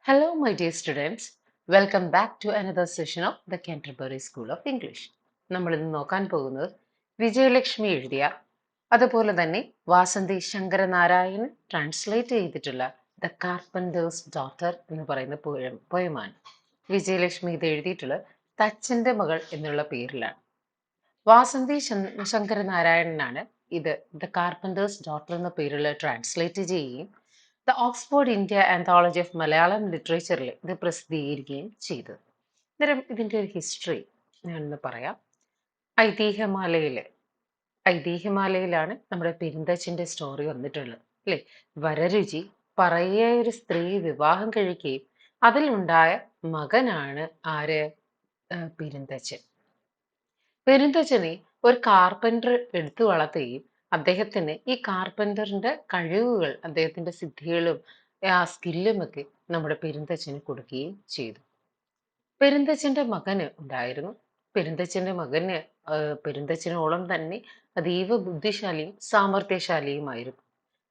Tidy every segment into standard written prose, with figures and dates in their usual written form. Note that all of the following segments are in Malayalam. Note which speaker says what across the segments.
Speaker 1: Hello, my dear students. Welcome back to another session of the Canterbury School of English. നമ്മൾ ഇന്ന് നോക്കാൻ പോകുന്നത് വിജയലക്ഷ്മി എഴുതിയ അതുപോലെ തന്നെ വാസന്തി ശങ്കരനാരായണൻ ട്രാൻസ്ലേറ്റ് ചെയ്തിട്ടുള്ള ദ കാർപ്പൻറ്റേഴ്സ് ഡോട്ടർ എന്ന് പറയുന്ന പോയമാണ്. വിജയലക്ഷ്മി ഇത് എഴുതിയിട്ടുള്ളത് തച്ചന്റെ മകൾ എന്നുള്ള പേരിലാണ്. വാസന്തി ശങ്കരനാരായണനാണ് ഇത് ദ കാർപ്പൻറ്റേഴ്സ് ഡോട്ടർ എന്ന പേരിൽ ട്രാൻസ്ലേറ്റ് ചെയ്യുകയും the Oxford India anthology of Malayalam ലിറ്ററേച്ചറിൽ ഇത് പ്രസിദ്ധീകരിക്കുകയും ചെയ്തത്. അന്നേരം ഇതിൻ്റെ ഒരു ഹിസ്റ്ററി ഞാനൊന്ന് പറയാം. ഐതിഹ്യമാലയില് ഐതിഹ്യമാലയിലാണ് നമ്മുടെ പെരുന്തച്ഛൻ്റെ സ്റ്റോറി വന്നിട്ടുള്ളത് അല്ലേ. വരരുചി പറയ ഒരു സ്ത്രീ വിവാഹം കഴിക്കുകയും അതിലുണ്ടായ മകനാണ് ആര്? പെരുന്തച്ഛൻ. പെരുന്തച്ഛനെ ഒരു കാർപ്പൻറ്റർ എടുത്തു വളർത്തുകയും അദ്ദേഹത്തിന് ഈ കാർപ്പൻറ്ററിന്റെ കഴിവുകൾ, അദ്ദേഹത്തിന്റെ സിദ്ധികളും ആ സ്കില്ലും ഒക്കെ നമ്മുടെ പെരുന്തച്ഛന് കൊടുക്കുകയും ചെയ്തു. പെരുന്തച്ഛന്റെ മകന് ഉണ്ടായിരുന്നു. പെരുന്തച്ഛന്റെ മകന് പെരുന്തച്ഛനോളം തന്നെ അതീവ ബുദ്ധിശാലിയും സാമർഥ്യശാലിയുമായിരുന്നു.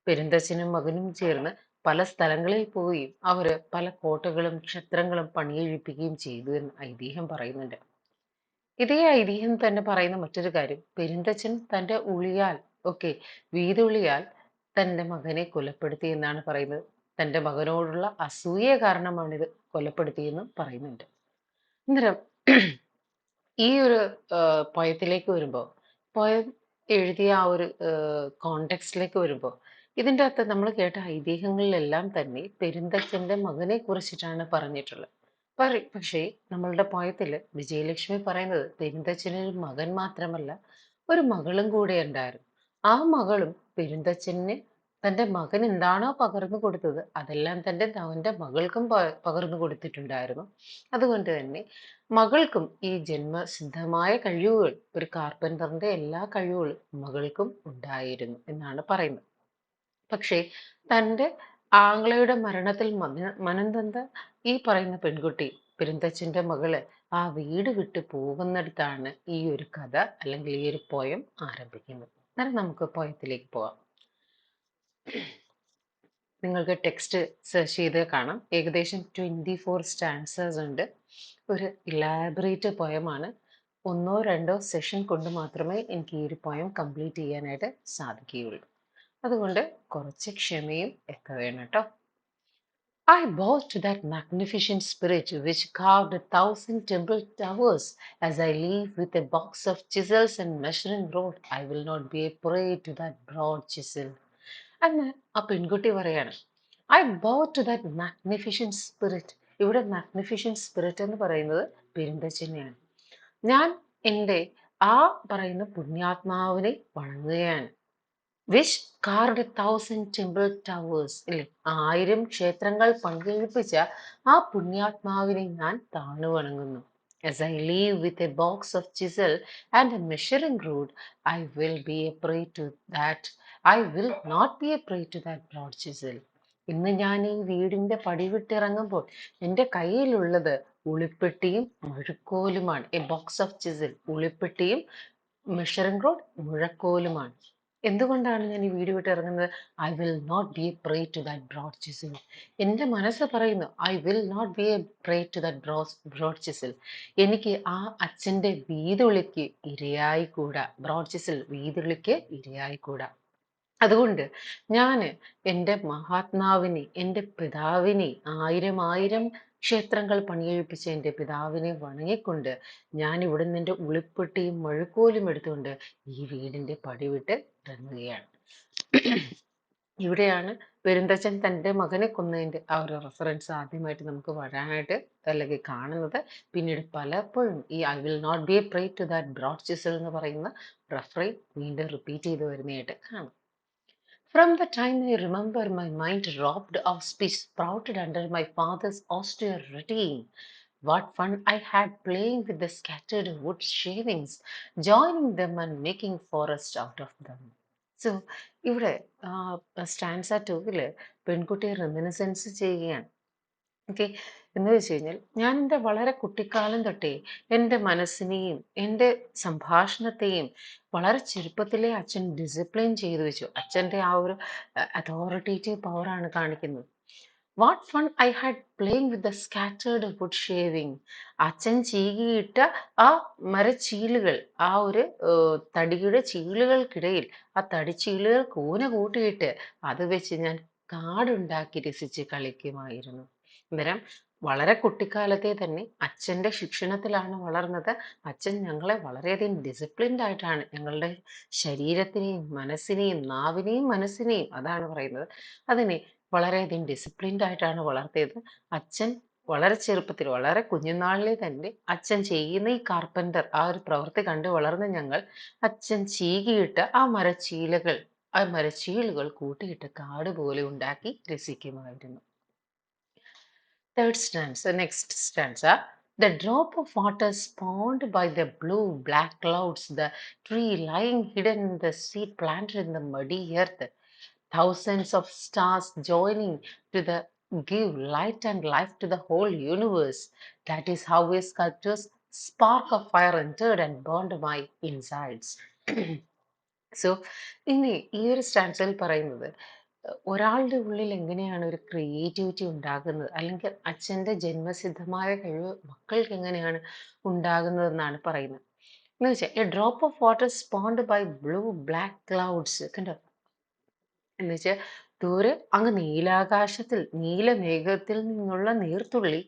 Speaker 1: പെരുന്തച്ഛനും മകനും ചേർന്ന് പല സ്ഥലങ്ങളിൽ പോവുകയും അവര് പല കോട്ടകളും ക്ഷേത്രങ്ങളും പണിയെഴുപ്പിക്കുകയും ചെയ്തു എന്ന് ഐതിഹ്യം പറയുന്നുണ്ട്. ഇതേ ഐതിഹ്യം തന്നെ പറയുന്ന മറ്റൊരു കാര്യം, പെരുന്തച്ഛൻ തന്റെ ഉളിയാൽ വീതുളിയാൽ തന്റെ മകനെ കൊലപ്പെടുത്തി എന്നാണ് പറയുന്നത്. തന്റെ മകനോടുള്ള അസൂയ കാരണമാണിത് കൊലപ്പെടുത്തിയെന്നും പറയുന്നുണ്ട്. അന്നേരം ഈ ഒരു പോയത്തിലേക്ക് വരുമ്പോൾ, പോയം എഴുതിയ ആ ഒരു കോണ്ടെക്സ്റ്റിലേക്ക് വരുമ്പോൾ, ഇതിൻ്റെ അകത്ത് നമ്മൾ കേട്ട ഐതിഹ്യങ്ങളിലെല്ലാം തന്നെ പെരുന്തച്ഛന്റെ മകനെ കുറിച്ചിട്ടാണ് പറഞ്ഞിട്ടുള്ളത്. പക്ഷേ നമ്മളുടെ പോയത്തിൽ വിജയലക്ഷ്മി പറയുന്നത് പെരുന്തച്ഛന് ഒരു മകൻ മാത്രമല്ല, ഒരു മകളും കൂടെ ഉണ്ടായിരുന്നു. ആ മകളും പെരുന്തച്ഛന് തന്റെ മകൻ എന്താണോ പകർന്നു കൊടുത്തത് അതെല്ലാം അവന്റെ മകൾക്കും പകർന്നു കൊടുത്തിട്ടുണ്ടായിരുന്നു. അതുകൊണ്ട് തന്നെ മകൾക്കും ഈ ജന്മസിദ്ധമായ കഴിവുകൾ, ഒരു കാർപ്പൻറ്ററിന്റെ എല്ലാ കഴിവുകളും മകൾക്കും ഉണ്ടായിരുന്നു എന്നാണ് പറയുന്നത്. പക്ഷേ തൻ്റെ ആങ്ങളയുടെ മരണത്തിൽ മനംനൊന്ത ഈ പറയുന്ന പെൺകുട്ടി, പെരുന്തച്ഛന്റെ മകള്, ആ വീട് വിട്ട് പോകുന്നിടത്താണ് ഈ ഒരു കഥ അല്ലെങ്കിൽ ഈ ഒരു പോയം ആരംഭിക്കുന്നത്. അന്നേരം നമുക്ക് പോയത്തിലേക്ക് പോവാം. നിങ്ങൾക്ക് ടെക്സ്റ്റ് സെർച്ച് ചെയ്ത് കാണാം. ഏകദേശം 24 സ്റ്റാൻസേഴ്സ് ഉണ്ട്. ഒരു ഇലാബറേറ്റ് പോയമാണ്. ഒന്നോ രണ്ടോ സെഷൻ കൊണ്ട് മാത്രമേ എനിക്ക് ഈ ഒരു പോയം കംപ്ലീറ്റ് ചെയ്യാനായിട്ട് സാധിക്കുകയുള്ളൂ. അതുകൊണ്ട് കുറച്ച് ക്ഷമയും ഒക്കെ വേണം കേട്ടോ. I bow to that magnificent spirit which carved 1,000 temple towers. As I leave with a box of chisels and measuring rod, I will not be a prey to that broad chisel. അന്ന് ആ പെൺകുട്ടി പറയാണ്, I bow to that magnificent spirit. ഇവിടെ മാഗ്നിഫിഷ്യൻറ്റ് സ്പിരിറ്റ് എന്ന് പറയുന്നത് പെരുന്തച്ഛനെയാണ്. ഞാൻ എൻ്റെ ആ പറയുന്ന പുണ്യാത്മാവിനെ വണങ്ങുകയാണ്. വിച്ച് കാർഡ് 1,000 ടെമ്പിൾ ടവേഴ്സ് ഇല്ലേ, 1000 ക്ഷേത്രങ്ങൾ പണികഴിപ്പിച്ച ആ പുണ്യാത്മാവിനെ ഞാൻ താണു വണങ്ങുന്നു. As I leave with a box of chisel and a measuring rod, I will be a prey to that. I will not be a prey to that broad chisel. ഇന്ന് ഞാൻ ഈ വീടിന്റെ പടിവിട്ടിറങ്ങുമ്പോൾ എൻ്റെ കയ്യിലുള്ളത് ഉളിപ്പെട്ടിയും മുഴക്കോലുമാണ്. എ ബോക്സ് ഓഫ് ചിസിൽ, ഉളിപ്പെട്ടിയും മെഷറിംഗ് റോഡ് മുഴക്കോലുമാണ്. എന്തുകൊണ്ടാണ് ഞാൻ ഈ വീട് വിട്ട് ഇറങ്ങുന്നത്? I will not be a prey to that broad chisel. എൻ്റെ മനസ്സ് പറയുന്നു I will not be a prey to that broad chisel. എനിക്ക് ആ അച്ഛൻ്റെ വീതുളിക്ക് ഇരയായിക്കൂടാ. ബ്രോഡ് ചിസിൽ, വീതുളിക്ക് ഇരയായിക്കൂടാ. അതുകൊണ്ട് ഞാൻ എൻ്റെ മഹാത്മാവിനെ, എൻ്റെ പിതാവിനെ, 1000 ക്ഷേത്രങ്ങൾ പണിയെഴുപ്പിച്ച എൻ്റെ പിതാവിനെ വണങ്ങിക്കൊണ്ട് ഞാൻ ഇവിടുന്ന് എൻ്റെ ഉളിപ്പെട്ടിയും മഴുക്കോലും എടുത്തുകൊണ്ട് ഈ വീടിൻ്റെ പടി വിട്ട് ഇറങ്ങുകയാണ്. ഇവിടെയാണ് പെരുന്തച്ഛൻ തൻ്റെ മകനെ കൊന്നതിൻ്റെ ആ ഒരു റെഫറൻസ് ആദ്യമായിട്ട് നമുക്ക് വരാനായിട്ട് അല്ലെങ്കിൽ കാണുന്നത്. പിന്നീട് പലപ്പോഴും ഈ I will not be a prey to that broad chisel എന്ന് പറയുന്ന റെഫറൈൻ വീണ്ടും റിപ്പീറ്റ് ചെയ്ത് വരുന്നതായിട്ട് കാണാം. From the time I remember, my mind robbed of speech sprouted under my father's austere routine. What fun I had playing with the scattered wood shavings, joining them and making forest out of them. So, ഇവിടെ സ്റ്റാൻസ 2 പെൺകുട്ടിയെ റെമിനിസൻസ് ചെയ്യുകയാണ്. ഓക്കെ, എന്ന് വെച്ച് കഴിഞ്ഞാൽ ഞാൻ എൻ്റെ വളരെ കുട്ടിക്കാലം തൊട്ടേ എൻ്റെ മനസ്സിനെയും എൻ്റെ സംഭാഷണത്തെയും വളരെ ചെറുപ്പത്തിലെ അച്ഛൻ ഡിസിപ്ലിൻ ചെയ്തു വെച്ചു. അച്ഛൻ്റെ ആ ഒരു അതോറിറ്റേറ്റീവ് പവറാണ് കാണിക്കുന്നത്. What fun I had playing with the scattered wood shaving. അച്ഛൻ ചീകിയിട്ട ആ മരച്ചീലുകൾ, ആ ഒരു തടിയുടെ ചീളുകൾക്കിടയിൽ ആ തടിച്ചീളുകൾ കൂന കൂട്ടിയിട്ട് അത് വെച്ച് ഞാൻ കാടുണ്ടാക്കി രസിച്ച് കളിക്കുമായിരുന്നു. അന്നേരം വളരെ കുട്ടിക്കാലത്തെ തന്നെ അച്ഛൻ്റെ ശിക്ഷണത്തിലാണ് വളർന്നത്. അച്ഛൻ ഞങ്ങളെ വളരെയധികം ഡിസിപ്ലിൻഡ് ആയിട്ടാണ് ഞങ്ങളുടെ ശരീരത്തിനെയും മനസ്സിനെയും നാവിനെയും മനസ്സിനെയും അതാണ് പറയുന്നത്, അതിനെ വളരെയധികം ഡിസിപ്ലിൻഡ് ആയിട്ടാണ് വളർത്തിയത്. അച്ഛൻ വളരെ ചെറുപ്പത്തിൽ, വളരെ കുഞ്ഞുനാളിലെ തന്നെ അച്ഛൻ ചെയ്യുന്ന ഈ കാർപ്പൻ്റർ ആ ഒരു പ്രവൃത്തി കണ്ട് വളർന്ന ഞങ്ങൾ അച്ഛൻ ചീകിയിട്ട് ആ മരച്ചീളുകൾ കൂട്ടിയിട്ട് കാട് പോലെ ഉണ്ടാക്കി രസിക്കുമായിരുന്നു. Third stanza, next stanza. The drop of water spawned by the blue black clouds, the tree lying hidden in the seed planted in the muddy earth, thousands of stars joining to the give light and life to the whole universe. That is how a sculptor's spark of fire entered and burned my insides. So ഇനി ഈ ഒരു സ്റ്റാൻസയിൽ പറയുന്നത് ഒരാളുടെ ഉള്ളിൽ എങ്ങനെയാണ് ഒരു ക്രിയേറ്റിവിറ്റി ഉണ്ടാകുന്നത്, അല്ലെങ്കിൽ അച്ഛൻ്റെ ജന്മസിദ്ധമായ കഴിവ് മക്കൾക്ക് എങ്ങനെയാണ് ഉണ്ടാകുന്നതെന്നാണ് പറയുന്നത്. എന്ന് വെച്ചാൽ a drop of water spawned by blue black clouds, കണ്ടോ? എന്ന് വെച്ചാൽ ദൂരെ അങ്ങ് നീലാകാശത്തിൽ നീലമേഘത്തിൽ നിന്നുള്ള നീർത്തുള്ളി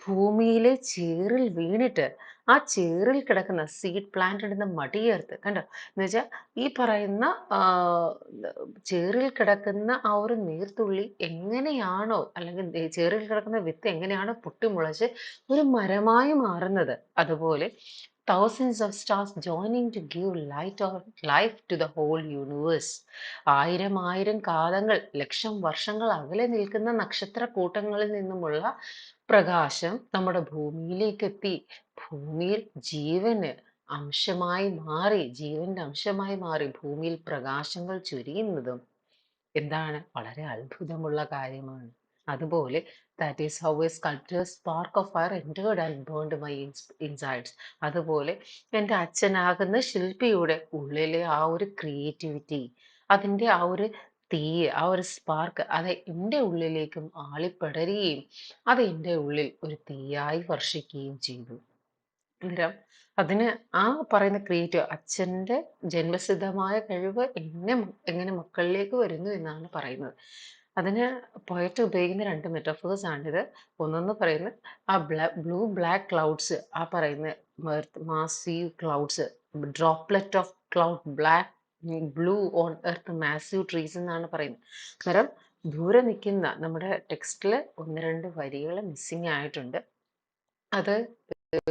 Speaker 1: ഭൂമിയിലെ ചേറിൽ വീണിട്ട് ആ ചേറിൽ കിടക്കുന്ന സീഡ് പ്ലാന്റഡ് എന്ന മടിയേർത്ത്, കണ്ടോ? എന്ന് വെച്ചാൽ ഈ പറയുന്ന ആ, ചേറിൽ കിടക്കുന്ന ആ ഒരു നീർത്തുള്ളി എങ്ങനെയാണോ, അല്ലെങ്കിൽ ചേറിൽ കിടക്കുന്ന വിത്ത് എങ്ങനെയാണോ പൊട്ടിമുളച്ച് ഒരു മരമായി മാറുന്നത്, അതുപോലെ thousands of stars joining to give light or life to the whole universe. ആയിരം ആയിരം കാലങ്ങൾ, ലക്ഷം വർഷങ്ങൾ അകലെ നിൽക്കുന്ന നക്ഷത്ര കൂട്ടങ്ങളിൽ നിന്നുമുള്ള പ്രകാശം നമ്മുടെ ഭൂമിയിലേക്ക് എത്തി ഭൂമിയിൽ ജീവന്റെ അംശമായി മാറി ഭൂമിയിൽ പ്രകാശങ്ങൾ ചൊരിയുന്നതും എന്താണ് വളരെ അത്ഭുതമുള്ള കാര്യമാണ്. അതുപോലെ that is how a sculptor's spark of fire entered and burned my insides. അതുപോലെ എൻ്റെ അച്ഛനാകുന്ന ശില്പിയുടെ ഉള്ളിലെ ആ ഒരു ക്രിയേറ്റിവിറ്റി, അതിൻ്റെ ആ ഒരു തീ, ആ ഒരു സ്പാർക്ക് അത് എൻ്റെ ഉള്ളിലേക്കും ആളിപ്പടരുകയും അത് എൻ്റെ ഉള്ളിൽ ഒരു തീയായി വർഷിക്കുകയും ചെയ്തു. അന്നേരം അതിന് ആ പറയുന്ന ക്രിയേറ്റീവ് അച്ഛൻ്റെ ജന്മസിദ്ധമായ കഴിവ് എങ്ങനെ മക്കളിലേക്ക് വരുന്നു എന്നാണ് പറയുന്നത്. അതിന് പോയറ്റ് ഉപയോഗിക്കുന്ന രണ്ട് മെറ്റഫേഴ്സ് ആണിത്. ഒന്നെന്ന് പറയുന്നത് ആ ബ്ലൂ ബ്ലാക്ക് ക്ലൗഡ്സ്, ആ പറയുന്ന massive clouds, droplet of cloud black blue on earth massive trees എന്നാണ് പറയുന്നത്. അന്നേരം ദൂരെ നിൽക്കുന്ന നമ്മുടെ ടെക്സ്റ്റിൽ ഒന്ന് രണ്ട് വരികൾ മിസ്സിങ് ആയിട്ടുണ്ട്. അത്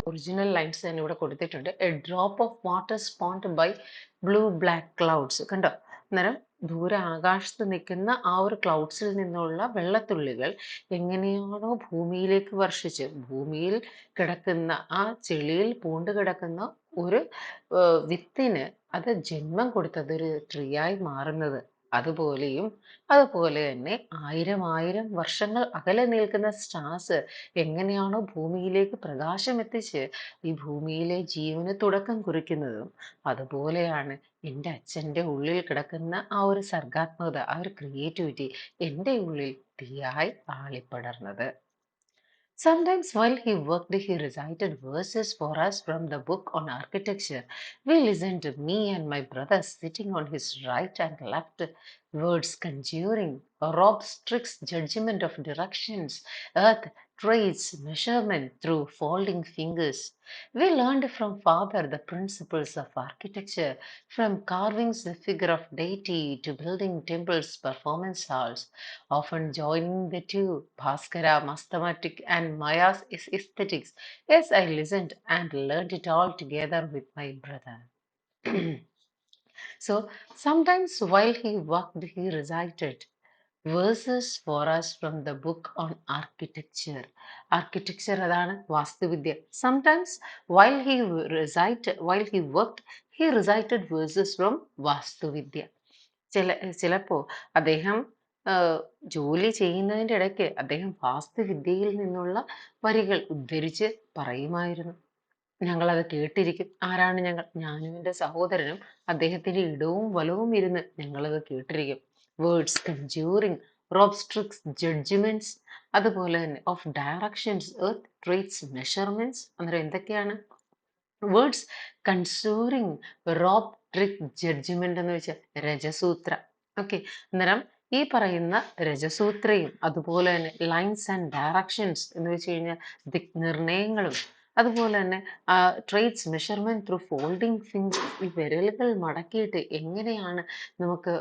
Speaker 1: ഒറിജിനൽ ലൈൻസ് തന്നെ ഇവിടെ കൊടുത്തിട്ടുണ്ട്. A drop of water spawned by blue black clouds, കണ്ടോ? അന്നേരം ദൂരെ ആകാശത്ത് നിൽക്കുന്ന ആ ഒരു ക്ലൗഡ്സിൽ നിന്നുള്ള വെള്ളത്തുള്ളികൾ എങ്ങനെയാണോ ഭൂമിയിലേക്ക് വർഷിച്ച് ഭൂമിയിൽ കിടക്കുന്ന ആ ചെളിയിൽ പൂണ്ട് കിടക്കുന്ന ഒരു വിത്തിന് അത് ജന്മം കൊടുത്തത് ഒരു ട്രീയായി മാറുന്നത്, അതുപോലെ തന്നെ ആയിരം ആയിരം വർഷങ്ങൾ അകലെ നിൽക്കുന്ന സ്റ്റാർസ് എങ്ങനെയാണോ ഭൂമിയിലേക്ക് പ്രകാശം എത്തിച്ച് ഈ ഭൂമിയിലെ ജീവന് തുടക്കം കുറിക്കുന്നതും, അതുപോലെയാണ് എൻ്റെ അച്ഛൻ്റെ ഉള്ളിൽ കിടക്കുന്ന ആ ഒരു സർഗാത്മകത, ആ ഒരു ക്രിയേറ്റിവിറ്റി എൻ്റെ ഉള്ളിൽ തീയായി ആളിപ്പടർന്നത്. Sometimes while he worked, he recited verses for us from the book on architecture. We listened to me and my brother sitting on his right and left, words conjuring, Rob's tricks, judgment of directions, earth, traits, measurement through folding fingers. We learned from father the principles of architecture, from carvings the figure of deity to building temples, performance halls, often joining the two, Bhaskara, mathematics, and Maya's aesthetics. Yes, I listened and learned it all together with my brother. So sometimes while he worked, he recited verses for us from the book on architecture. Architecture അതാണ് വാസ്തുവിദ്യ. Sometimes while he worked, he recited verses from വാസ്തുവിദ്യ. ചിലപ്പോൾ അദ്ദേഹം ജോലി ചെയ്യുന്നതിൻ്റെ ഇടയ്ക്ക് അദ്ദേഹം വാസ്തുവിദ്യയിൽ നിന്നുള്ള വരികൾ ഉദ്ധരിച്ച് പറയുമായിരുന്നു. ഞങ്ങളത് കേട്ടിരിക്കും. ആരാണ് ഞങ്ങൾ? ഞാനും എൻ്റെ സഹോദരനും അദ്ദേഹത്തിൻ്റെ ഇടവും വലവും ഇരുന്ന് ഞങ്ങളത് കേട്ടിരിക്കും. വേർഡ്സ് കൺജ്യൂറിങ്, റോബ്സ് ട്രിക്സ്, ജഡ്ജ്മെന്റ്സ്, അതുപോലെ തന്നെ of directions, earth traits, measurements. അന്നേരം എന്തൊക്കെയാണ് വേർഡ്സ്? കൺസൂറിങ്, റോബ്, ട്രിക്ക്, ജഡ്ജ്മെന്റ് എന്ന് വെച്ചാൽ രജസൂത്ര. ഓക്കെ, അന്നേരം ഈ പറയുന്ന രജസൂത്രയും അതുപോലെ തന്നെ ലൈൻസ് ആൻഡ് ഡയറക്ഷൻസ് എന്ന് വെച്ച് കഴിഞ്ഞാൽ ദിക്നിർണയങ്ങളും, അതുപോലെ തന്നെ traits, measurement through folding fingers, ഈ വിരലുകൾ മടക്കിയിട്ട് എങ്ങനെയാണ് നമുക്ക്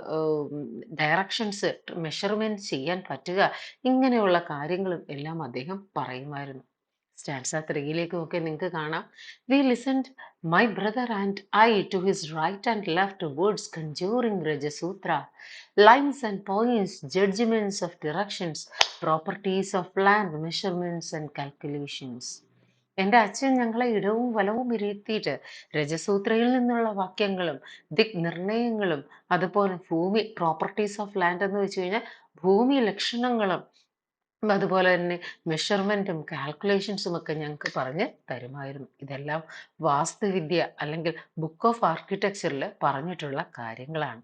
Speaker 1: ഡയറക്ഷൻസ് മെഷർമെന്റ് ചെയ്യാൻ പറ്റുക, ഇങ്ങനെയുള്ള കാര്യങ്ങളും എല്ലാം അദ്ദേഹം പറയുമായിരുന്നു. സ്റ്റാൻസ 3യിലേക്ക് നോക്കിയാൽ നിങ്ങൾക്ക് കാണാം, we listened my brother and I to his right and left words conjuring രജസൂത്ര, lines and points, judgments of directions, properties of land, measurements and calculations. എൻ്റെ അച്ഛൻ ഞങ്ങളെ ഇടവും വലവും ഇരുത്തിയിട്ട് രജസൂത്രയിൽ നിന്നുള്ള വാക്യങ്ങളും ദിക് നിർണയങ്ങളും അതുപോലെ ഭൂമി, പ്രോപ്പർട്ടീസ് ഓഫ് ലാൻഡ് എന്ന് വെച്ച് കഴിഞ്ഞാൽ ഭൂമി ലക്ഷണങ്ങളും, അതുപോലെ തന്നെ മെഷർമെന്റും കാൽക്കുലേഷൻസും ഒക്കെ ഞങ്ങൾക്ക് പറഞ്ഞ് തരുമായിരുന്നു. ഇതെല്ലാം വാസ്തുവിദ്യ അല്ലെങ്കിൽ ബുക്ക് ഓഫ് ആർക്കിടെക്ചറിൽ പറഞ്ഞിട്ടുള്ള കാര്യങ്ങളാണ്.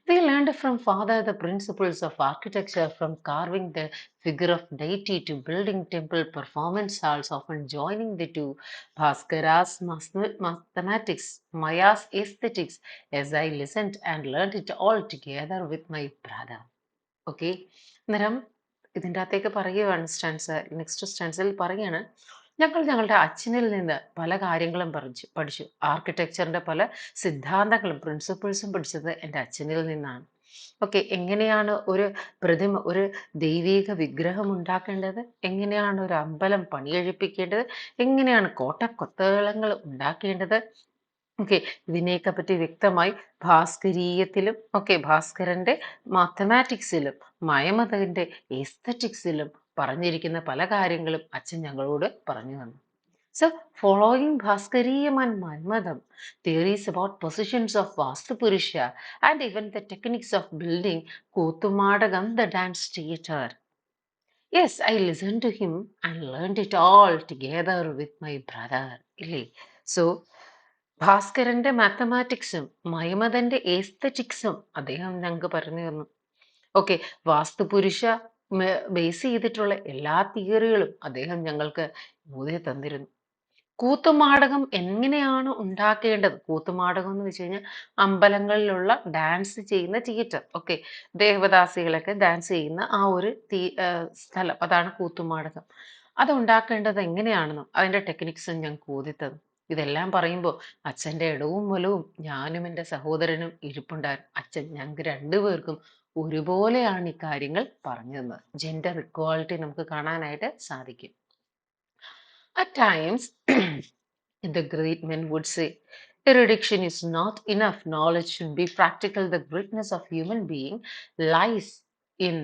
Speaker 1: We learned from father the principles of architecture, from carving the figure of deity to building temple performance halls, often joining the two. Bhaskara's mathematics, Maya's aesthetics, as I listened and learned it all together with my brother. Okay, അന്നേരം ഇതിൻ്റെ അകത്തേക്ക് പറയുകയാണ് നെക്സ്റ്റ് സ്റ്റാൻസിൽ പറയുകയാണ്, ഞങ്ങൾ ഞങ്ങളുടെ അച്ഛനിൽ നിന്ന് പല കാര്യങ്ങളും പഠിച്ചു. ആർക്കിടെക്ചറിന്റെ പല സിദ്ധാന്തങ്ങളും പ്രിൻസിപ്പിൾസും പഠിച്ചത് എൻ്റെ അച്ഛനിൽ നിന്നാണ്. ഓക്കെ, എങ്ങനെയാണ് ഒരു പ്രതിമ, ഒരു ദൈവീക വിഗ്രഹം ഉണ്ടാക്കേണ്ടത്, എങ്ങനെയാണ് ഒരു അമ്പലം പണിയെഴുപ്പിക്കേണ്ടത്, എങ്ങനെയാണ് കോട്ടക്കൊത്തളങ്ങൾ ഉണ്ടാക്കേണ്ടത്, ഓക്കെ, ഇതിനെയൊക്കെ പറ്റി വ്യക്തമായി ഭാസ്കരീയത്തിലും, ഓക്കെ, ഭാസ്കരന്റെ മാത്തമാറ്റിക്സിലും മയമതന്റെ എസ്തറ്റിക്സിലും പറഞ്ഞിരിക്കുന്ന പല കാര്യങ്ങളും അച്ഛൻ ഞങ്ങളോട് പറഞ്ഞു തന്നു. So, following Bhaskariam and Maimadam, theories about positions of Vastupurusha and even the techniques of building Kotumadagam, the dance theatre. Yes, I listened to him and learned it all together with my brother. ഇല്ലേ? So, ഭാസ്കരന്റെ മാത്തമാറ്റിക്സും മയമതന്റെ എസ്തറ്റിക്സും അദ്ദേഹം ഞങ്ങൾക്ക് പറഞ്ഞു തന്നു. ഓക്കെ, വാസ്തുപുരുഷ ബേസ് ചെയ്തിട്ടുള്ള എല്ലാ തിയറികളും അദ്ദേഹം ഞങ്ങൾക്ക് ഊതി തന്നിരുന്നു. കൂത്തുമാടകം എങ്ങനെയാണ് ഉണ്ടാക്കേണ്ടത്, കൂത്തുമാടകം എന്ന് വെച്ച് കഴിഞ്ഞാൽ അമ്പലങ്ങളിലുള്ള ഡാൻസ് ചെയ്യുന്ന തിയേറ്റർ, ഓക്കെ, ദേവദാസികളൊക്കെ ഡാൻസ് ചെയ്യുന്ന ആ ഒരു സ്ഥലം, അതാണ് കൂത്തുമാടകം. അത് ഉണ്ടാക്കേണ്ടത് എങ്ങനെയാണെന്നും അതിൻ്റെ ടെക്നിക്സും ഞങ്ങൾക്ക് ഊതിത്തന്നു. ഇതെല്ലാം പറയുമ്പോൾ അച്ഛൻ്റെ ഇടവും വലവും ഞാനും എൻ്റെ സഹോദരനും ഇരിപ്പുണ്ടായിരുന്നു. അച്ഛൻ ഞങ്ങൾക്ക് രണ്ടുപേർക്കും ഒരുപോലെയാണ് ഈ കാര്യങ്ങൾ പറഞ്ഞു തന്നത്. ജെൻഡർ ഇക്വാളിറ്റി നമുക്ക് കാണാനായിട്ട് സാധിക്കും. At times, the great men would say, erudition is not enough, knowledge should be practical. The greatness of human being lies in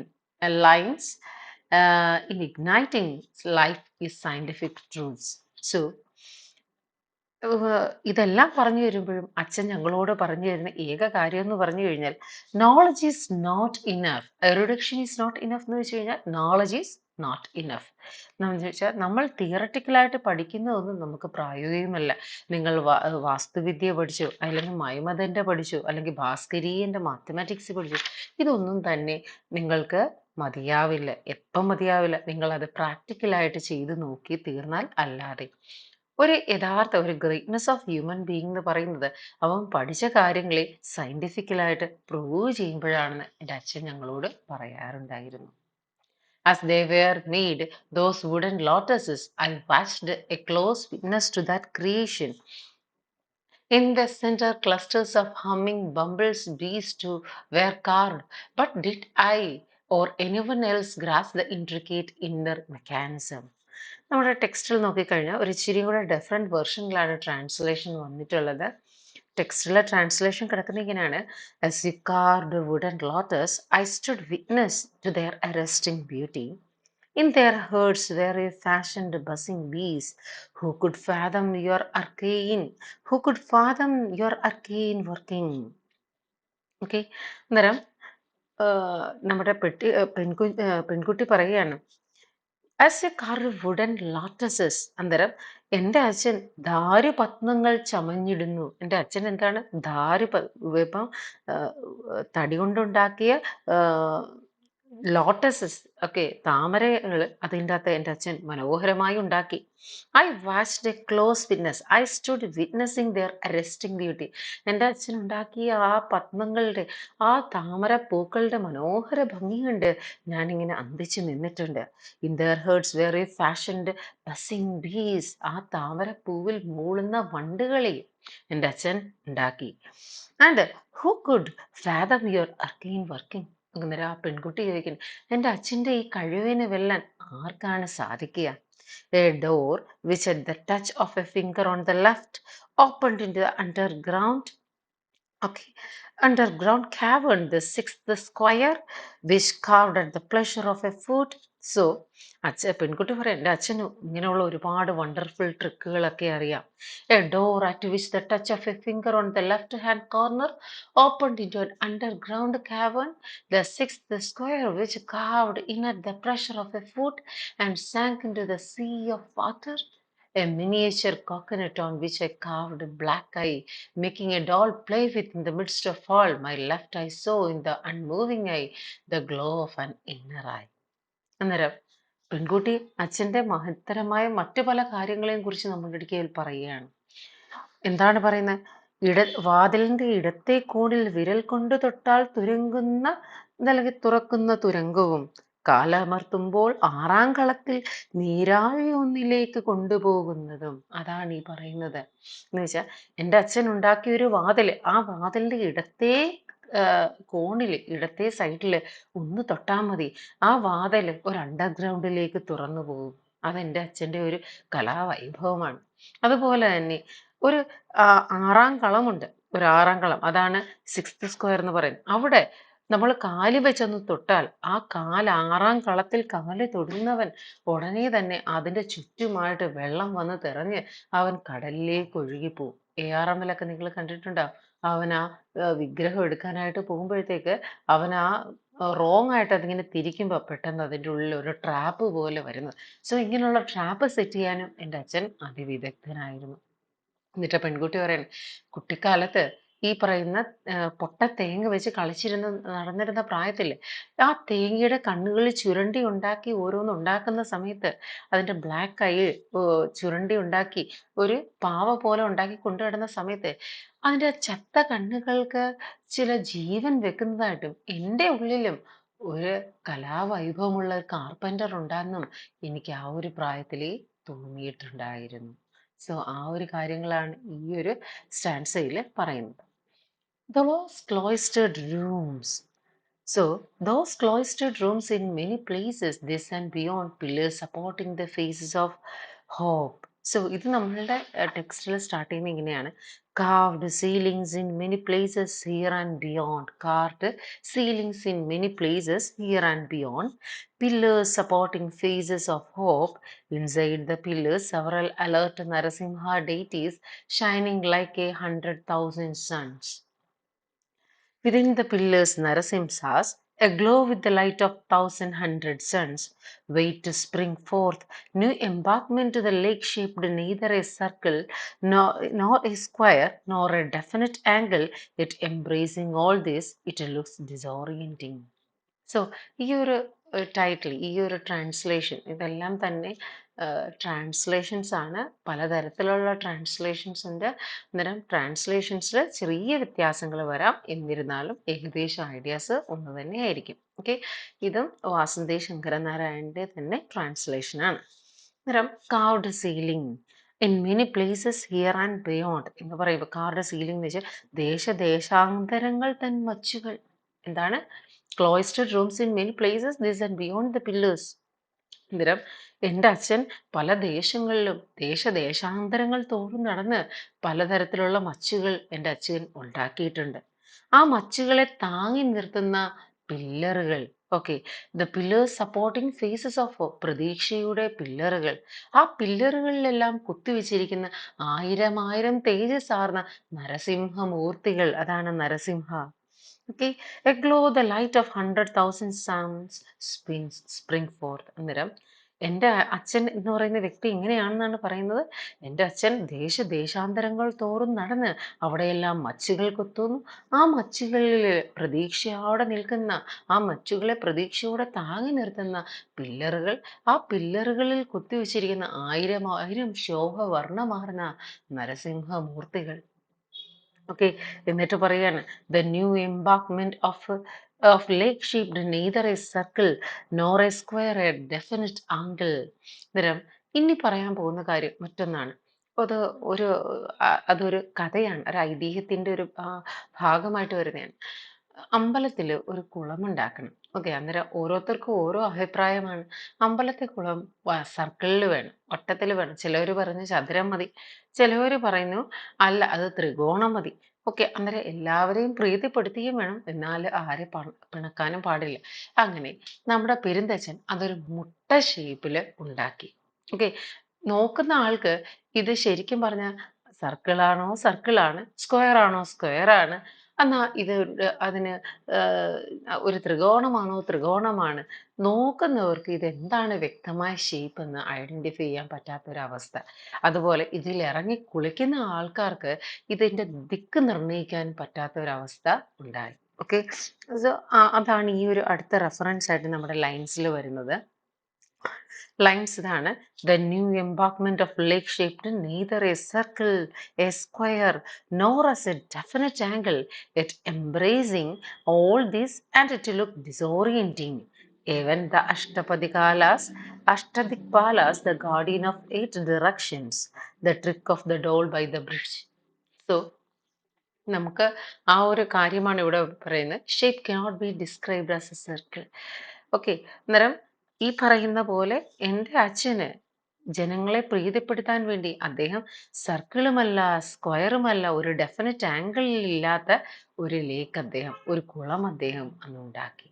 Speaker 1: lines, in igniting life is scientific truths. So, ഇതെല്ലാം പറഞ്ഞു വരുമ്പോഴും അച്ഛൻ ഞങ്ങളോട് പറഞ്ഞു തരുന്ന ഏക കാര്യം എന്ന് പറഞ്ഞു കഴിഞ്ഞാൽ, knowledge is not enough, erudition is not enough എന്ന് വെച്ച് കഴിഞ്ഞാൽ നോളജ് ഈസ് നോട്ട് ഇനഫ് എന്ന് വെച്ചാൽ നമ്മൾ തിയററ്റിക്കലായിട്ട് പഠിക്കുന്നതൊന്നും നമുക്ക് പ്രായോഗികമല്ല. നിങ്ങൾ വാസ്തുവിദ്യ പഠിച്ചു, അല്ലെങ്കിൽ മൈമതന്റെ പഠിച്ചു, അല്ലെങ്കിൽ ഭാസ്കരീയന്റെ മാത്തമാറ്റിക്സ് പഠിച്ചു, ഇതൊന്നും തന്നെ നിങ്ങൾക്ക് മതിയാവില്ല. എപ്പം മതിയാവില്ല? നിങ്ങളത് പ്രാക്ടിക്കലായിട്ട് ചെയ്ത് നോക്കി തീർന്നാൽ അല്ലാതെ. ഒരു യഥാർത്ഥ ഒരു ഗ്രേറ്റ്നെസ് ഓഫ് ഹ്യൂമൻ ബീയിങ് എന്ന് പറയുന്നത് അവൻ പഠിച്ച കാര്യങ്ങളെ സയന്റിഫിക്കലായിട്ട് പ്രൂവ് ചെയ്യുമ്പോഴാണെന്ന് എൻ്റെ അച്ഛൻ ഞങ്ങളോട് പറയാറുണ്ടായിരുന്നു. As they were made, those wooden lotuses, I watched a close witness to that creation. In the center, clusters of humming bumbles bees too were carved. But did I or anyone else grasp the intricate inner mechanism? നമ്മുടെ ടെക്സ്റ്റിൽ നോക്കിക്കഴിഞ്ഞാൽ ഒരു ഇച്ചിരി കൂടെ ഡിഫറെൻറ്റ് വെർഷനിലാണ് ട്രാൻസ്ലേഷൻ വന്നിട്ടുള്ളത്. ടെക്സ്റ്റിലെ ട്രാൻസ്ലേഷൻ കിടക്കുന്ന ഇങ്ങനെയാണ്: as you carved wooden lotus, I stood witness to their arresting beauty. In their herds were you fashioned buzzing bees. Who could fathom your arcane? Who could fathom your arcane working? Okay, അന്നേരം നമ്മുടെ പെൺകുട്ടി പറയുകയാണ്, ആസ് എ കാർവ് വുഡൻ ലോട്ടസസ്. അന്നേരം എൻ്റെ അച്ഛൻ ദാരുപത്മങ്ങൾ ചമഞ്ഞിടുന്നു. എൻ്റെ അച്ഛൻ എന്താണ് ഇപ്പം തടി കൊണ്ടുണ്ടാക്കിയ ലോട്ടസസ് ഒക്കെ താമരകൾ അതിൻ്റെ അകത്ത് എൻ്റെ അച്ഛൻ മനോഹരമായി ഉണ്ടാക്കി. I watched a close witness, I stood witnessing their arresting beauty. എൻ്റെ അച്ഛൻ ഉണ്ടാക്കിയ ആ പത്മങ്ങളുടെ, ആ താമര പൂക്കളുടെ മനോഹര ഭംഗി കണ്ട് ഞാനിങ്ങനെ അന്തിച്ചു നിന്നിട്ടുണ്ട്. In their hearts very fashioned buzzing bees, ആ താമര പൂവിൽ മൂളുന്ന വണ്ടുകളെയും എൻ്റെ അച്ഛൻ ഉണ്ടാക്കി. And who could fathom your arcane working. അന്നേരം ആ പെൺകുട്ടി ചോദിക്കുന്നു, എൻ്റെ അച്ഛൻ്റെ ഈ കഴിവിനെ വെല്ലാൻ ആർക്കാണ് സാധിക്കുക? A door which at the touch of a finger on the left opened into the underground. Okay, underground cavern, the sixth square, which carved at the pleasure of a foot. So, പെൺകുട്ടി പറയാം, എൻ്റെ അച്ഛന് ഇങ്ങനെയുള്ള ഒരുപാട് വണ്ടർഫുൾ ട്രിക്കുകളൊക്കെ അറിയാം. A door at which the touch of a finger on the left hand corner opened into an underground cavern, the sixth square, which carved in at the pressure of a foot and sank into the sea of water. A miniature coconut on which I carved a black eye, making a doll play with in the midst of all. My left eye saw in the unmoving eye the glow of an inner eye. അന്നേരം പെൺകുട്ടി അച്ഛൻ്റെ മഹത്തരമായ മറ്റു പല കാര്യങ്ങളെയും കുറിച്ച് നമ്മുടെ അടുക്കൽ പറയുകയാണ്. എന്താണ് പറയുന്നത്? വാതിലിന്റെ ഇടത്തെ കോണിൽ വിരൽ കൊണ്ട് തൊട്ടാൽ തുരങ്കുന്ന അല്ലെങ്കിൽ തുറക്കുന്ന തുരങ്കവും കാലമർത്തുമ്പോൾ ആറാം കളത്തിൽ നീരാവി ഒന്നിലേക്ക് കൊണ്ടുപോകുന്നതും. അതാണ് ഈ പറയുന്നത്. എന്ന് വെച്ചാൽ എൻ്റെ അച്ഛൻ ഉണ്ടാക്കിയ ഒരു വാതില്, ആ വാതിലിന്റെ ഇടത്തെ കോണില്, ഇടത്തെ സൈഡില് ഒന്ന് തൊട്ടാൽ മതി, ആ വാതില് ഒരു അണ്ടർഗ്രൗണ്ടിലേക്ക് തുറന്നു പോകും. അതെൻ്റെ അച്ഛൻ്റെ ഒരു കലാവൈഭവമാണ്. അതുപോലെ തന്നെ ഒരു ആറാം കളമുണ്ട്. ഒരു ആറാം കളം, അതാണ് സിക്സ്ത് സ്ക്വയർ എന്ന് പറയുന്നത്. അവിടെ നമ്മൾ കാല് വെച്ചൊന്ന് തൊട്ടാൽ ആ ആറാം കളത്തിൽ കാല് തൊടുന്നവൻ ഉടനെ തന്നെ അതിന്റെ ചുറ്റുമായിട്ട് വെള്ളം വന്ന് തെറഞ്ഞ് അവൻ കടലിലേക്ക് ഒഴുകിപ്പോവും. AR M-ലൊക്കെ നിങ്ങൾ കണ്ടിട്ടുണ്ടോ? അവൻ ആ വിഗ്രഹം എടുക്കാനായിട്ട് പോകുമ്പോഴത്തേക്ക് അവൻ ആ റോങ് ആയിട്ട് അതിങ്ങനെ തിരിക്കുമ്പോൾ പെട്ടെന്ന് അതിൻ്റെ ഉള്ളിൽ ഒരു ട്രാപ്പ് പോലെ വരുന്നത്. സോ ഇങ്ങനെയുള്ള ട്രാപ്പ് സെറ്റ് ചെയ്യാനും എൻ്റെ അച്ഛൻ അതിവിദഗ്ധനായിരുന്നു. എന്നിട്ട് പെൺകുട്ടി പറയണം, കുട്ടിക്കാലത്ത് ഈ പറയുന്ന പൊട്ട തേങ്ങ വെച്ച് കളിച്ചിരുന്ന നടന്നിരുന്ന പ്രായത്തില് ആ തേങ്ങയുടെ കണ്ണുകളിൽ ചുരണ്ടി ഉണ്ടാക്കി ഓരോന്ന് ഉണ്ടാക്കുന്ന സമയത്ത് അതിന്റെ ബ്ലാക്ക് ഐ ചുരണ്ടി ഉണ്ടാക്കി ഒരു പാവ പോലെ ഉണ്ടാക്കി കൊണ്ടുവരുന്ന സമയത്ത് അതിന്റെ ചത്ത കണ്ണുകൾക്ക് ചില ജീവൻ വെക്കുന്നതായിട്ടും എൻ്റെ ഉള്ളിലും ഒരു കലാവൈഭവമുള്ള ഒരു കാർപ്പൻ്റർ ഉണ്ടാകുന്നും എനിക്ക് ആ ഒരു പ്രായത്തിലേ തോന്നിയിട്ടുണ്ടായിരുന്നു. സോ ആ ഒരു കാര്യങ്ങളാണ് ഈ ഒരു സ്റ്റാൻസയിൽ പറയുന്നത്. Those cloistered rooms. So, those cloistered rooms in many places, this and beyond, pillars supporting the faces of hope. So, ഇത് നമ്മളുടെ ടെക്സ്റ്റിൽ സ്റ്റാർട്ട് ചെയ്യുന്നത് ഇങ്ങനെയാണ്. Carved ceilings in many places here and beyond. Carved ceilings in many places here and beyond. Pillars supporting faces of hope. Inside the pillars, several alert Narasimha deities shining like 100,000 suns. Within the pillars Narasimhas, aglow with the light of 1,100 suns, wait to spring forth, new embarkment to the lake shaped neither a circle, nor a square, nor a definite angle, yet embracing all this, it looks disorienting. So ഈ ഒരു ടൈറ്റിൽ, ഈ ഒരു ട്രാൻസ്ലേഷൻ, ഇതെല്ലാം തന്നെ ട്രാൻസ്ലേഷൻസ് ആണ്. പലതരത്തിലുള്ള ട്രാൻസ്ലേഷൻസ് ഉണ്ട്. അന്നേരം ട്രാൻസ്ലേഷൻസിൽ ചെറിയ വ്യത്യാസങ്ങൾ വരാം, എന്നിരുന്നാലും ഏകദേശം ഐഡിയാസ് ഒന്ന് തന്നെയായിരിക്കും. ഓക്കെ, ഇതും വാസന്തി ശങ്കരനാരായണൻ്റെ തന്നെ ട്രാൻസ്ലേഷനാണ്. അന്നേരം card ceiling in many places here and beyond എന്ന് പറയുമ്പോൾ, കാർഡ് സീലിംഗ് എന്ന് വെച്ചാൽ ദേശദേശാന്തരങ്ങൾ തൻ മച്ചുകൾ. എന്താണ്? Cloistered rooms in many places this and beyond the pillars. അന്നേരം എൻ്റെ അച്ഛൻ പല ദേശങ്ങളിലും ദേശദേശാന്തരങ്ങൾ തോറും നടന്ന് പലതരത്തിലുള്ള മച്ചുകൾ എൻ്റെ അച്ഛൻ ഉണ്ടാക്കിയിട്ടുണ്ട്. ആ മച്ചുകളെ താങ്ങി നിർത്തുന്ന പില്ലറുകൾ. Okay, the pillars supporting faces of, പ്രതീക്ഷയുടെ പില്ലറുകൾ. ആ പില്ലറുകളിലെല്ലാം കുത്തിവെച്ചിരിക്കുന്ന ആയിരം ആയിരം തേജസ്സാർന്ന നരസിംഹമൂർത്തികൾ. അതാണ് Narasimha. Okay, aglow the light of 100,000 suns spring forth. അന്നേരം എൻ്റെ അച്ഛൻ എന്ന് പറയുന്ന വ്യക്തി ഇങ്ങനെയാണെന്നാണ് പറയുന്നത്. എൻ്റെ അച്ഛൻ ദേശാന്തരങ്ങൾ തോറും നടന്ന് അവിടെയെല്ലാം മച്ചുകൾ കൊത്തുന്നു. ആ മച്ചുകളിൽ പ്രതീക്ഷയോടെ നിൽക്കുന്ന, ആ മച്ചുകളെ പ്രതീക്ഷയോടെ താങ്ങി നിർത്തുന്ന പില്ലറുകൾ, ആ പില്ലറുകളിൽ കൊത്തിവെച്ചിരിക്കുന്ന ആയിരം ആയിരം ശോഭവർണ്ണമാർന്ന നരസിംഹമൂർത്തികൾ. ഓക്കെ. എന്നിട്ട് പറയാണ് the new embankment of lake shaped neither A circle nor A square A definite angle. അന്നേരം ഇനി പറയാൻ പോകുന്ന കാര്യം മറ്റൊന്നാണ്. അത് ഒരു അതൊരു കഥയാണ്, ഒരു ഐതിഹ്യത്തിന്റെ ഒരു ഭാഗമായിട്ട് വരുന്നതാണ്. അമ്പലത്തിൽ ഒരു കുളമുണ്ടാക്കണം. ഓക്കെ. അന്നേരം ഓരോരുത്തർക്കും ഓരോ അഭിപ്രായമാണ്. അമ്പലത്തെ കുളം സർക്കിളിൽ വേണം, വട്ടത്തിൽ വേണം. ചിലവർ പറഞ്ഞു ചതുരം മതി, ചിലവർ പറയുന്നു അല്ല അത് ത്രികോണം മതി. ഓക്കെ. അന്നേരം എല്ലാവരെയും പ്രീതിപ്പെടുത്തുകയും വേണം, എന്നാൽ ആരെ പിണക്കാനും പാടില്ല. അങ്ങനെ നമ്മുടെ പെരുന്തച്ഛൻ അതൊരു മുട്ട ഷേപ്പില് ഉണ്ടാക്കി. ഓക്കെ. നോക്കുന്ന ആൾക്ക് ഇത് ശരിക്കും പറഞ്ഞാൽ സർക്കിളാണോ സർക്കിളാണ്, സ്ക്വയർ ആണോ സ്ക്വയർ ആണ്, എന്നാ ഇത് അതിന് ഒരു ത്രികോണമാണോ ത്രികോണമാണ്. നോക്കുന്നവർക്ക് ഇതെന്താണ് വ്യക്തമായ ഷേപ്പ് എന്ന് ഐഡന്റിഫൈ ചെയ്യാൻ പറ്റാത്തൊരവസ്ഥ. അതുപോലെ ഇതിൽ ഇറങ്ങി കുളിക്കുന്ന ആൾക്കാർക്ക് ഇതിന്റെ ദിക്ക് നിർണ്ണയിക്കാൻ പറ്റാത്തൊരവസ്ഥ ഉണ്ടായി. ഓക്കെ. സോ അതാണ് ഈ ഒരു അടുത്ത റെഫറൻസ് ആയിട്ട് നമ്മുടെ ലൈൻസിൽ വരുന്നത്. ലൈൻസ് ഇതാണ്: the new embankment of lake shaped neither A circle A square nor as a definite angle, yet embracing all this and to look disorienting. Even the Ashtadikpalas, the guardian of 8 directions, the trick of the doll by the bridge. So നമുക്ക് ആ ഒരു കാര്യമാണ് ഇവിടെ പറയുന്നത്. Shape cannot be described as A circle. Okay. അന്നേരം ഈ പറയുന്ന പോലെ എൻ്റെ അച്ഛന് ജനങ്ങളെ പ്രീതിപ്പെടുത്താൻ വേണ്ടി അദ്ദേഹം സർക്കിളുമല്ല സ്ക്വയറുമല്ല ഒരു ഡെഫിനറ്റ് ആംഗിളിൽ ഇല്ലാത്ത ഒരു ലേക്ക് അദ്ദേഹം, ഒരു കുളം അദ്ദേഹം അന്ന് ഉണ്ടാക്കി.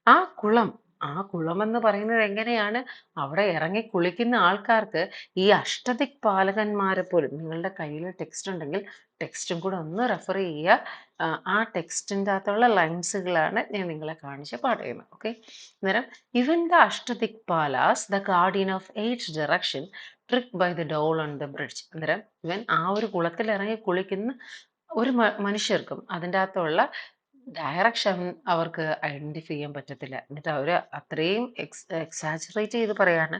Speaker 1: ആ കുളം, ആ കുളമെന്ന് പറയുന്നത് എങ്ങനെയാണ്? അവിടെ ഇറങ്ങി കുളിക്കുന്ന ആൾക്കാർക്ക് ഈ അഷ്ടദിക്പാലകന്മാരെ പോലും, നിങ്ങളുടെ കയ്യിൽ ടെക്സ്റ്റ് ഉണ്ടെങ്കിൽ ടെക്സ്റ്റും കൂടെ ഒന്ന് റെഫർ ചെയ്യുക. ആ ടെക്സ്റ്റിൻ്റെ അകത്തുള്ള ലൈൻസുകളാണ് ഞാൻ നിങ്ങളെ കാണിച്ച് പറയുന്നത്. ഓക്കെ. അന്നേരം ഇവൻ the Ashtadikpalas the guardian of 8 direction trick by the doll on the bridge. അന്നേരം ഇവൻ ആ ഒരു കുളത്തിൽ ഇറങ്ങി കുളിക്കുന്ന ഒരു മനുഷ്യർക്കും അതിൻ്റെ അകത്തുള്ള ഡയറക്ഷൻ അവർക്ക് ഐഡന്റിഫൈ ചെയ്യാൻ പറ്റത്തില്ല. എന്നിട്ട് അവര് അത്രയും എക്സാജറേറ്റ് ചെയ്ത് പറയാണ്,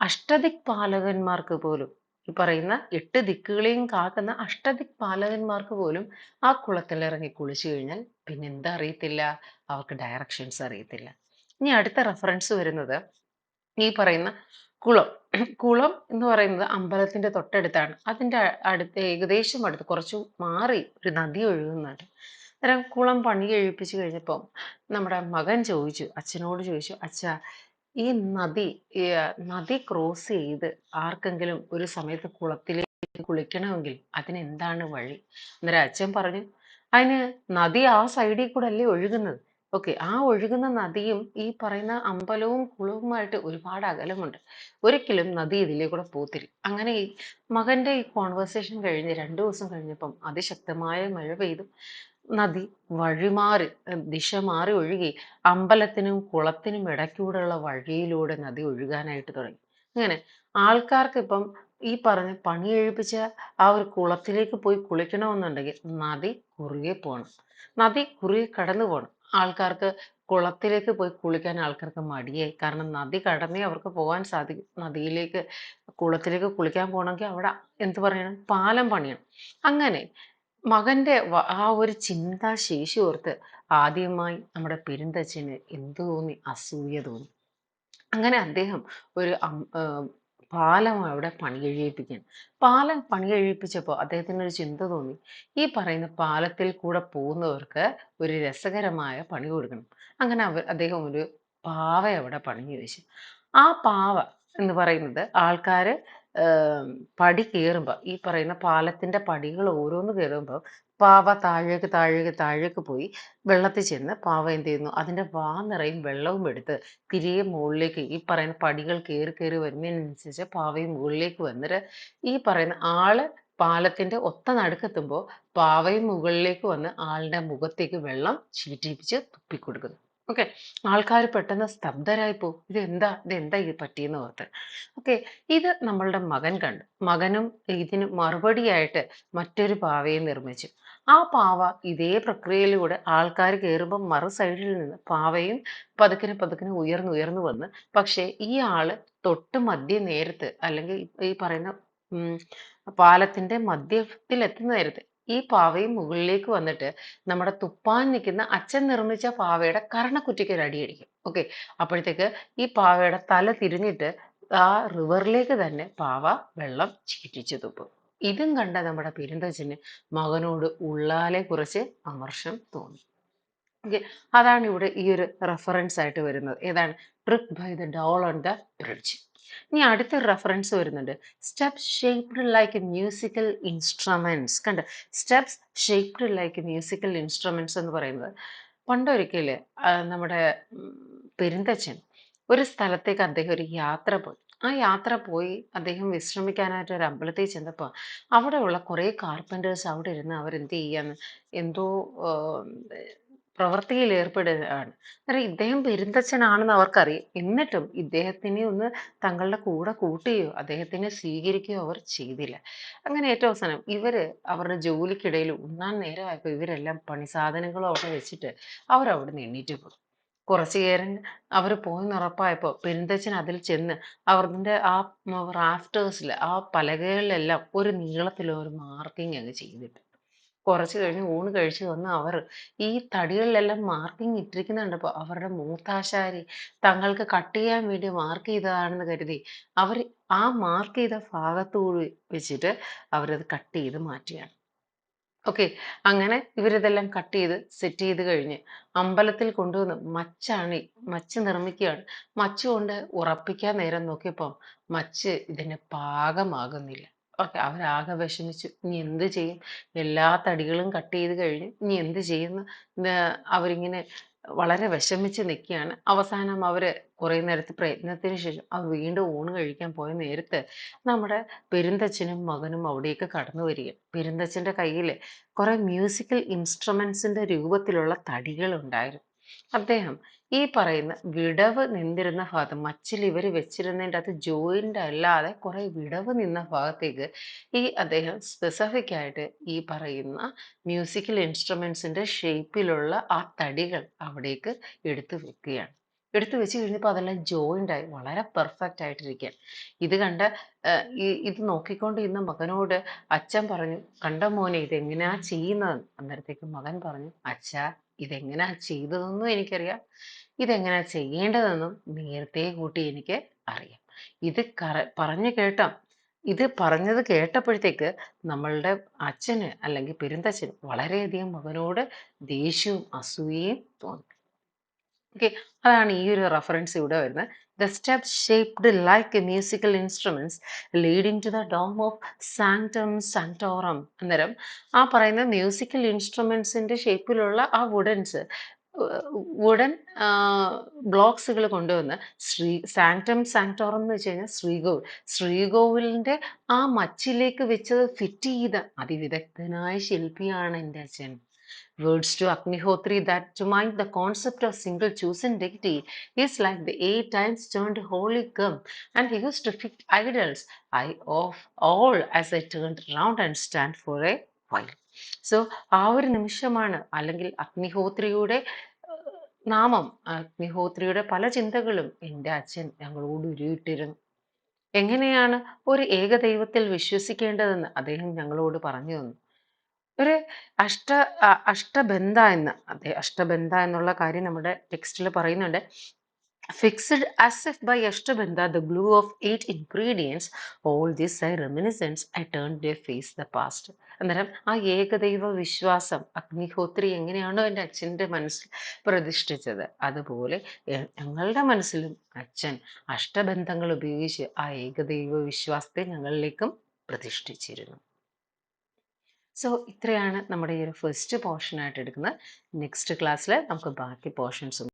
Speaker 1: അഷ്ടദിക് പാലകന്മാർക്ക് പോലും, ഈ പറയുന്ന 8 ദിക്കുകളെയും കാക്കുന്ന അഷ്ടദിക് പാലകന്മാർക്ക് പോലും ആ കുളത്തിലിറങ്ങി കുളിച്ചു കഴിഞ്ഞാൽ പിന്നെ എന്താ അറിയത്തില്ല, അവർക്ക് ഡയറക്ഷൻസ് അറിയത്തില്ല. ഇനി അടുത്ത റെഫറൻസ് വരുന്നത് ഈ പറയുന്ന കുളം. കുളം എന്ന് പറയുന്നത് അമ്പലത്തിന്റെ തൊട്ടടുത്താണ്. അതിന്റെ അടുത്ത്, ഏകദേശം അടുത്ത് കുറച്ച് മാറി ഒരു നദി ഒഴുകുന്നുണ്ട്. അന്നേരം കുളം പണി കഴിപ്പിച്ച് കഴിഞ്ഞപ്പം നമ്മുടെ മകൻ ചോദിച്ചു, അച്ഛനോട് ചോദിച്ചു, അച്ഛാ ഈ നദി ഈ നദി ക്രോസ് ചെയ്ത് ആർക്കെങ്കിലും ഒരു സമയത്ത് കുളത്തിലേക്ക് കുളിക്കണമെങ്കിൽ അതിനെന്താണ് വഴി? അന്നേരം അച്ഛൻ പറഞ്ഞു, അതിന് നദി ആ സൈഡിൽ കൂടെ അല്ലേ ഒഴുകുന്നത്. ഓക്കെ. ആ ഒഴുകുന്ന നദിയും ഈ പറയുന്ന അമ്പലവും കുളവുമായിട്ട് ഒരുപാട് അകലമുണ്ട്. ഒരിക്കലും നദി ഇതിലേ കൂടെ പോത്തില്ല. അങ്ങനെ ഈ മകന്റെ ഈ കോൺവെർസേഷൻ കഴിഞ്ഞ് 2 ദിവസം കഴിഞ്ഞപ്പം അതിശക്തമായ മഴ പെയ്തു. നദി വഴിമാറി, ദിശ മാറി ഒഴുകി അമ്പലത്തിനും കുളത്തിനും ഇടയ്ക്കൂടെയുള്ള വഴിയിലൂടെ നദി ഒഴുകാനായിട്ട് തുടങ്ങി. അങ്ങനെ ആൾക്കാർക്ക് ഇപ്പം ഈ പറഞ്ഞ പണി കഴിപ്പിച്ച ആ ഒരു കുളത്തിലേക്ക് പോയി കുളിക്കണമെന്നുണ്ടെങ്കിൽ നദി കുറുകെ പോകണം, നദി കുറുകെ കടന്നു പോകണം. ആൾക്കാർക്ക് കുളത്തിലേക്ക് പോയി കുളിക്കാൻ ആൾക്കാർക്ക് മടിയായി. കാരണം നദി കടന്നേ അവർക്ക് പോകാൻ സാധിക്കും. നദിയിലേക്ക് കുളത്തിലേക്ക് കുളിക്കാൻ പോകണമെങ്കിൽ അവിടെ എന്ത് പറയണം, പാലം പണിയണം. അങ്ങനെ മകന്റെ ആ ഒരു ചിന്താശേഷി ഓർത്ത് ആദ്യമായി നമ്മുടെ പെരുന്തച്ഛന് എന്ത് തോന്നി? അസൂയ തോന്നി. അങ്ങനെ അദ്ദേഹം ഒരു പാലം അവിടെ പണി കഴിയിപ്പിക്കുകയാണ്. പാലം പണി കഴിയിപ്പിച്ചപ്പോൾ അദ്ദേഹത്തിന് ഒരു ചിന്ത തോന്നി, ഈ പറയുന്ന പാലത്തിൽ കൂടെ പോകുന്നവർക്ക് ഒരു രസകരമായ പണി കൊടുക്കണം. അങ്ങനെ അദ്ദേഹം ഒരു പാവ അവിടെ പണിഞ്ഞു വെച്ചു. ആ പാവ എന്ന് പറയുന്നത് ആൾക്കാര് പടി കയറുമ്പോൾ, ഈ പറയുന്ന പാലത്തിന്റെ പടികൾ ഓരോന്ന് കയറുമ്പോൾ പാവ താഴേക്ക് താഴേക്ക് താഴേക്ക് പോയി വെള്ളത്തിൽ ചെന്ന് പാവ എന്ത് ചെയ്യുന്നു, അതിന്റെ വാ നിറയും വെള്ളവും എടുത്ത് തിരികെ മുകളിലേക്ക്, ഈ പറയുന്ന പടികൾ കയറി കയറി വരുന്നതിനനുസരിച്ച് പാവയും മുകളിലേക്ക് വന്നിട്ട് ഈ പറയുന്ന ആള് പാലത്തിന്റെ ഒത്ത നടുക്കെത്തുമ്പോൾ പാവയും മുകളിലേക്ക് വന്ന് ആളുടെ മുഖത്തേക്ക് വെള്ളം ചീറ്റിപ്പിച്ച് തുപ്പിക്കൊടുക്കുന്നു. ഓക്കെ. ആൾക്കാർ പെട്ടെന്ന് സ്തബ്ധരായി പോകും. ഇതെന്താ ഇത് പറ്റിയെന്ന് ഓർത്ത്. ഓക്കെ. ഇത് നമ്മളുടെ മകൻ കണ്ടു. മകനും ഇതിന് മറുപടിയായിട്ട് മറ്റൊരു പാവയെ നിർമ്മിച്ചു. ആ പാവ ഇതേ പ്രക്രിയയിലൂടെ ആൾക്കാർ കയറുമ്പോൾ മറു സൈഡിൽ നിന്ന് പാവയും പതുക്കനെ പതുക്കനെ ഉയർന്നുയർന്നു വന്ന്, പക്ഷേ ഈ ആള് തൊട്ട് മധ്യ നേരത്ത്, അല്ലെങ്കിൽ ഈ പറയുന്ന ഉം, പാലത്തിന്റെ മധ്യത്തിൽ എത്തുന്ന നേരത്ത് ഈ പാവയും മുകളിലേക്ക് വന്നിട്ട് നമ്മുടെ തുപ്പാൻ നിൽക്കുന്ന അച്ഛൻ നിർമ്മിച്ച പാവയുടെ കർണക്കുറ്റിക്ക് ഒരു അടിയടിക്കും. ഓക്കെ. അപ്പോഴത്തേക്ക് ഈ പാവയുടെ തല തിരിഞ്ഞിട്ട് ആ റിവറിലേക്ക് തന്നെ പാവ വെള്ളം ചീറ്റിച്ചു തുപ്പും. ഇതും കണ്ട നമ്മുടെ പെരുന്തച്ഛന് മകനോട് ഉള്ളാലെ കുറച്ച് അമർഷം തോന്നി. ഓക്കെ. അതാണ് ഇവിടെ ഈ ഒരു റെഫറൻസ് ആയിട്ട് വരുന്നത്. ഏതാണ്? Trick by the doll on the bridge. ഇനി അടുത്തൊരു റെഫറൻസ് വരുന്നുണ്ട്. Steps shaped like musical instruments. കണ്ട്, steps shaped like musical instruments എന്ന് പറയുന്നത് പണ്ടൊരിക്കല് നമ്മുടെ പെരുന്തച്ഛൻ ഒരു സ്ഥലത്തേക്ക് അദ്ദേഹം ഒരു യാത്ര പോയി. ആ യാത്ര പോയി അദ്ദേഹം വിശ്രമിക്കാനായിട്ട് ഒരു അമ്പലത്തിൽ ചെന്നപ്പോൾ അവിടെയുള്ള കുറേ കാർപ്പൻറ്റേഴ്സ് അവിടെ ഇരുന്ന് അവരെന്ത് ചെയ്യാന്ന് എന്തോ പ്രവൃത്തിയിൽ ഏർപ്പെടുകയാണ്. കാരണം ഇദ്ദേഹം പെരുന്തച്ഛനാണെന്ന് അവർക്കറിയാം. എന്നിട്ടും ഇദ്ദേഹത്തിനെ ഒന്ന് തങ്ങളുടെ കൂടെ കൂട്ടുകയോ അദ്ദേഹത്തിനെ സ്വീകരിക്കുകയോ അവർ ചെയ്തില്ല. അങ്ങനെ ഏറ്റവും അവസാനം ഇവര് അവരുടെ ജോലിക്കിടയിൽ ഉണ്ണാൻ നേരമായപ്പോൾ ഇവരെല്ലാം പണി സാധനങ്ങളും അവിടെ വെച്ചിട്ട് അവരവിടുന്ന് എണീറ്റ് പോയി. കുറച്ചു നേരം അവർ പോയെന്ന് ഉറപ്പായപ്പോൾ പെരുന്തച്ഛൻ അതിൽ ചെന്ന് അവരുടെ ആ റാഫ്റ്റേഴ്സിൽ ആ പലകകളിലെല്ലാം ഒരു നീളത്തിലുള്ള ഒരു മാർക്കിങ് അങ്ങ് ചെയ്തിട്ട് കുറച്ച് കഴിഞ്ഞ് ഊണ് കഴിച്ച് വന്ന് അവർ ഈ തടികളിലെല്ലാം മാർക്കിങ് ഇട്ടിരിക്കുന്നത് കണ്ടപ്പോൾ അവരുടെ മൂത്താശാരി തങ്ങൾക്ക് കട്ട് ചെയ്യാൻ വേണ്ടി മാർക്ക് ചെയ്തതാണെന്ന് കരുതി അവർ ആ മാർക്ക് ചെയ്ത ഭാഗത്തുകൂടി വെച്ചിട്ട് അവരത് കട്ട് ചെയ്ത് മാറ്റുകയാണ്. ഓക്കെ. അങ്ങനെ ഇവരിതെല്ലാം കട്ട് ചെയ്ത് സെറ്റ് ചെയ്ത് കഴിഞ്ഞ് അമ്പലത്തിൽ കൊണ്ടുവന്ന് മച്ച് നിർമ്മിക്കുകയാണ്. മച്ച് കൊണ്ട് ഉറപ്പിക്കാൻ നേരം നോക്കിയപ്പോൾ മച്ച് ഇതിന് പാകമാകുന്നില്ല. ഓക്കെ. അവരാകെ വിഷമിച്ചു. ഇനി എന്ത് ചെയ്യും? എല്ലാ തടികളും കട്ട് ചെയ്ത് കഴിഞ്ഞു. ഇനി എന്ത് ചെയ്യുന്നു? അവരിങ്ങനെ വളരെ വിഷമിച്ച് നിൽക്കുകയാണ്. അവസാനം അവര് കുറേ നേരത്തെ പ്രയത്നത്തിന് ശേഷം അവർ വീണ്ടും ഊണ് കഴിക്കാൻ പോയ നേരത്ത് നമ്മുടെ പെരുന്തച്ഛനും മകനും അവിടേക്ക് കടന്നു വരിക. പെരുന്തച്ഛന്റെ കയ്യിൽ കുറെ മ്യൂസിക്കൽ ഇൻസ്ട്രുമെന്റ്സിന്റെ രൂപത്തിലുള്ള തടികൾ ഉണ്ടായിരുന്നു. അദ്ദേഹം ഈ പറയുന്ന വിടവ് നിന്നിരുന്ന ഭാഗത്ത് മച്ചിൽ ഇവർ വെച്ചിരുന്നതിൻ്റെ അത് ജോയിന്റ് അല്ലാതെ കുറെ വിടവ് നിന്ന ഭാഗത്തേക്ക് അദ്ദേഹം സ്പെസിഫിക് ആയിട്ട് ഈ പറയുന്ന മ്യൂസിക്കൽ ഇൻസ്ട്രുമെന്റ്സിന്റെ ഷേപ്പിലുള്ള ആ തടികൾ അവിടേക്ക് എടുത്തു വെക്കുകയാണ്. എടുത്തു വെച്ച് കഴിഞ്ഞപ്പോൾ അതെല്ലാം ജോയിന്റ് ആയി വളരെ പെർഫെക്റ്റ് ആയിട്ടിരിക്കുകയാണ്. ഇത് കണ്ട ഇത് നോക്കിക്കൊണ്ടിരുന്ന മകനോട് അച്ഛൻ പറഞ്ഞു, കണ്ടോ മോനെ ഇതെങ്ങനെയാ ചെയ്യുന്നത്? അന്നേരത്തേക്ക് മകൻ പറഞ്ഞു, അച്ഛാ ഇതെങ്ങനെയാ ചെയ്തതെന്നും എനിക്കറിയാം, ഇതെങ്ങനെയാ ചെയ്യേണ്ടതെന്നും നേരത്തെ കൂട്ടി എനിക്ക് അറിയാം. ഇത് പറഞ്ഞു കേട്ടോ. ഇത് പറഞ്ഞത് കേട്ടപ്പോഴത്തേക്ക് നമ്മളുടെ അച്ഛന് അല്ലെങ്കിൽ പെരുന്തച്ഛന് വളരെയധികം മകനോട് ദേഷ്യവും അസൂയയും തോന്നി. ഓക്കെ. അതാണ് ഈ ഒരു റെഫറൻസ് ഇവിടെ വരുന്നത്. The steps shaped like musical instruments leading to the dome of sanctum sanctorum. അന്നേരം ആ പറയുന്ന മ്യൂസിക്കൽ ഇൻസ്ട്രുമെന്റ്സിന്റെ ഷേപ്പിലുള്ള ആ വുഡൻ ബ്ലോക്സുകൾ കൊണ്ടുവന്ന് സാങ്ക്ടം സാങ്ക്ടോറം എന്ന് വെച്ച് കഴിഞ്ഞാൽ ശ്രീകോവിലിന്റെ ആ മച്ചിലേക്ക് വെച്ചത് ഫിറ്റ് ചെയ്ത അതിവിദഗ്ധനായ ശില്പിയാണ് എൻ്റെ അച്ഛൻ. Words to Agnihotri that remind the concept of single chosen deity is like the 8 times turned holy gum, and he used to fit idols I of all as I turned round and stand for a while. So ആ ഒരു നിമിഷമാണ്, അല്ലെങ്കിൽ അഗ്നിഹോത്രിയുടെ നാമം, അഗ്നിഹോത്രിയുടെ പല ചിന്തകളും എൻ്റെ അച്ഛൻ ഞങ്ങളോട് ഉരുവിട്ടിരുന്നു. എങ്ങനെയാണ് ഒരു ഏകദൈവത്തിൽ വിശ്വസിക്കേണ്ടതെന്ന് അദ്ദേഹം ഞങ്ങളോട് പറഞ്ഞു തന്നു. ഒരു അഷ്ടബന്ധ അഷ്ടബന്ധ എന്നുള്ള കാര്യം നമ്മുടെ ടെക്സ്റ്റിൽ പറയുന്നുണ്ട്. Fixed as if by Ashtabandha the glue of 8 ingredients all this I reminiscence I turn day face the past. അന്നേരം ആ ഏകദൈവ വിശ്വാസം അഗ്നിഹോത്രി എങ്ങനെയാണോ എൻ്റെ അച്ഛൻ്റെ മനസ്സിൽ പ്രതിഷ്ഠിച്ചത്, അതുപോലെ ഞങ്ങളുടെ മനസ്സിലും അച്ഛൻ അഷ്ടബന്ധങ്ങൾ ഉപയോഗിച്ച് ആ ഏകദൈവ വിശ്വാസത്തെ ഞങ്ങളിലേക്കും പ്രതിഷ്ഠിച്ചിരുന്നു. സോ ഇത്രയാണ് നമ്മുടെ ഈ ഒരു ഫസ്റ്റ് പോർഷൻ ആയിട്ട് എടുക്കുന്നത്. നെക്സ്റ്റ് ക്ലാസ്സിൽ നമുക്ക് ബാക്കി പോർഷൻസും